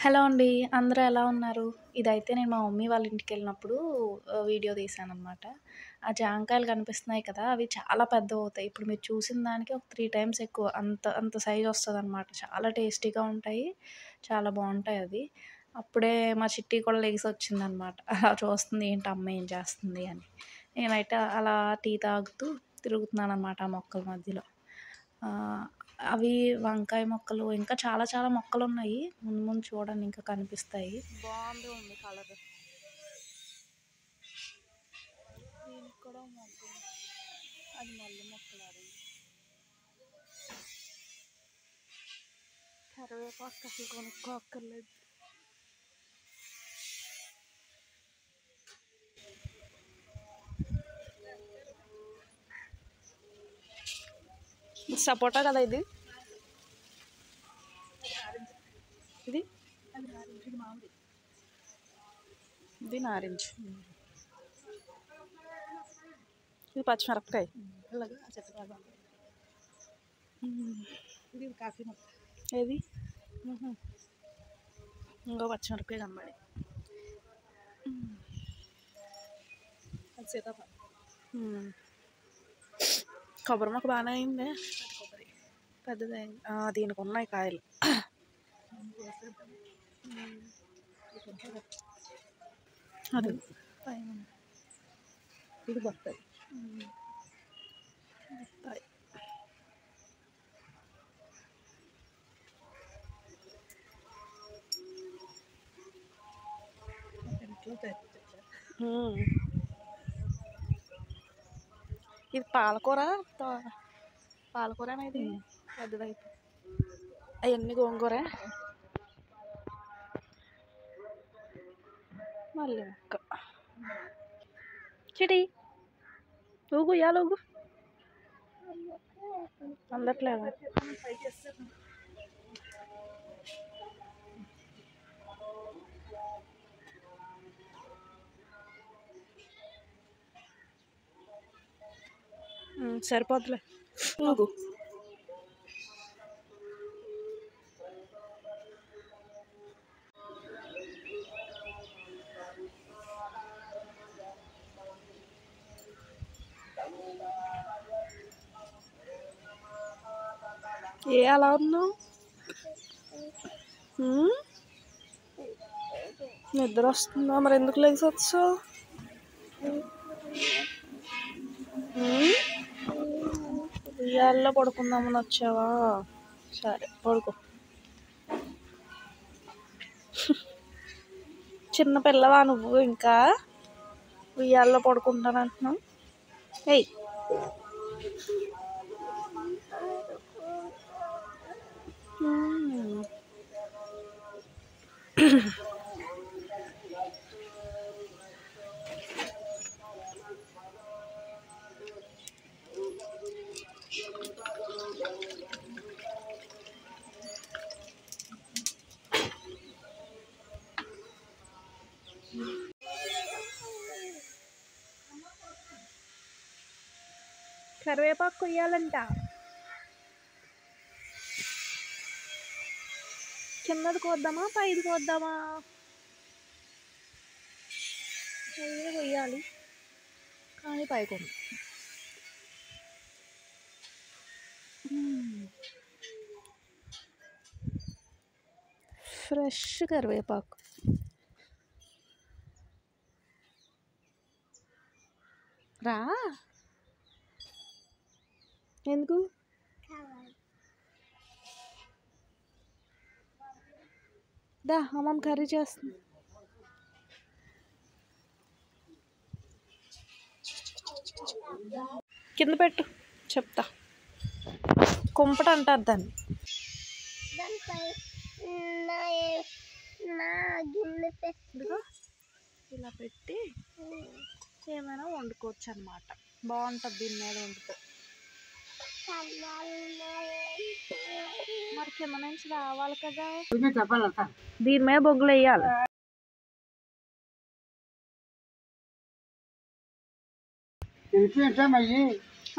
Hello అండి. అందరూ ఎలా ఉన్నారు? ఇదైతే నేను మా మమ్మీ వాళ్ళ ఇంటికెళ్ళినప్పుడు వీడియో తీశాననమాట. ఆ జాంకాయలు కనిపిస్తున్నాయి కదా! అవి చాలా పెద్దవవుతాయి. ఇప్పుడు మీరు చూసిన దానికి ఒక 3 టైమ్స్ ఎక్కువ అంత అంత సైజొస్తదనమాట. చాలా టేస్టీగా ఉంటాయి. చాలా బావుంటాయవి. అప్పుడే మా చిట్టి కూడా లెగిసొచ్చిందనమాట. అలా చూస్తుంది ఏంటి అమ్మ ఏం చేస్తుంది అని. నేనైతే అలా టీ తాగుతూ తిరుగుతున్నాననమాట ఆ మొక్కల మధ్యలో. ఆహ్, అవి వంకాయ మొక్కలు ఇంకా చాలా చాలా మొక్కలున్నాయి. ముందు ముందు చూడండి ఇంకా కనిపిస్తాయి. బాగుంది కలర్. దీనికి కూడా మొగ్గ. అది మల్లె మొక్కలు అది. కరివేపాకు అసలు కొనుక్కోక్కర్లేదు. సపోటా కదా ఇది? ఇది ఇది నారింజ. ఇది పచ్చిమిరపకాయ. ఇది కాఫీ మొక్క. ఏది? ఇంకో పచ్చిమిరపకాయ కనబడి. అది సీతాఫలం. కొబ్బరి మొక్క బాగానే అయిందే. పెద్దది అయింది. దీనికి ఉన్నాయి కాయలు. అది పైన ఇది బత్తాయి. బత్తాయి ఇది పాలకూర. పాలకూరనా ఇది? పెద్దదైతే అవన్నీ గోంగూర. మళ్ళీ మొక్క. చిటి ఊగు ఇయ్యాలి ఊగు. అందట్లేదు. సరిపోద్దులే ఊగు. అలా ఉన్నావు? నిద్ర వస్తుందా? మరి ఎందుకు లేచి వచ్చావు? ఉయ్యాల్లో పడుకుందామని వచ్చావా? సరే పడుకో. చిన్న పిల్లవా నువ్వు? ఇంకా ఉయ్యాల్లో పడుకుంటానంటున్నావు. ఏయ్ కరివేపాకు కొయ్యాలంట. కిందది కోద్దామా పైది కోద్దామా? పైది కొయ్యాలి కానీ పైకి ఫ్రెష్ కరివేపాకు. రా. ఎందుకు? దా అమ్మమ్మ కర్రీ చేస్తుంది. కింద పెట్టు చెప్తా. కుంపట అంటారు దాన్ని. ఇలా పెట్టి ఏమైనా వండుకోవచ్చు అన్నమాట. బాగుంటుంది దీని మీద వండుకో. మరి కింద నుంచి రావాలి కదా. దీని మీద బొగ్గులు వేయాలి.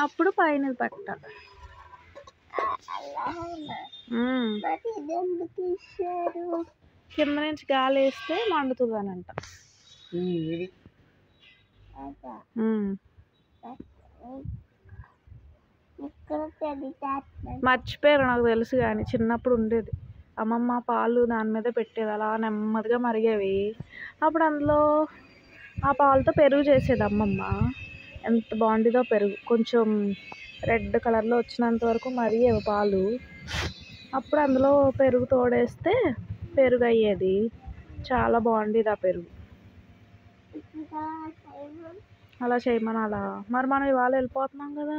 అప్పుడు పైన పెట్టాలి. కింద నుంచి గాలి వేస్తే మండుతుంది అని అంట. మర్చిపోయారు, నాకు తెలుసు కానీ చిన్నప్పుడు ఉండేది. అమ్మమ్మ పాలు దాని మీద పెట్టేది, అలా నెమ్మదిగా మరిగేవి. అప్పుడు అందులో ఆ పాలతో పెరుగు చేసేది అమ్మమ్మ. ఎంత బాగుండేదో పెరుగు, కొంచెం రెడ్ కలర్లో వచ్చినంత వరకు మరిగేవి పాలు. అప్పుడు అందులో పెరుగు తోడేస్తే పెరుగు అయ్యేది, చాలా బాగుండేది ఆ పెరుగు. అలా చేయమనాలా? మరి మనం ఇవాళ వెళ్ళిపోతున్నాం కదా,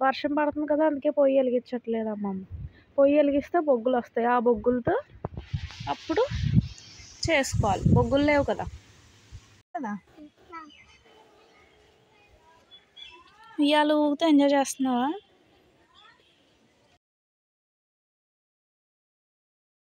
వర్షం పడుతుంది కదా, అందుకే పొయ్యి వెలిగించట్లేదు అమ్మమ్మ. పొయ్యి వెలిగిస్తే బొగ్గులు వస్తాయి, ఆ బొగ్గులతో అప్పుడు చేసుకోవాలి. బొగ్గులు లేవు కదా కదా. ఇవాళ ఊగితే ఎంజాయ్ చేస్తున్నావా?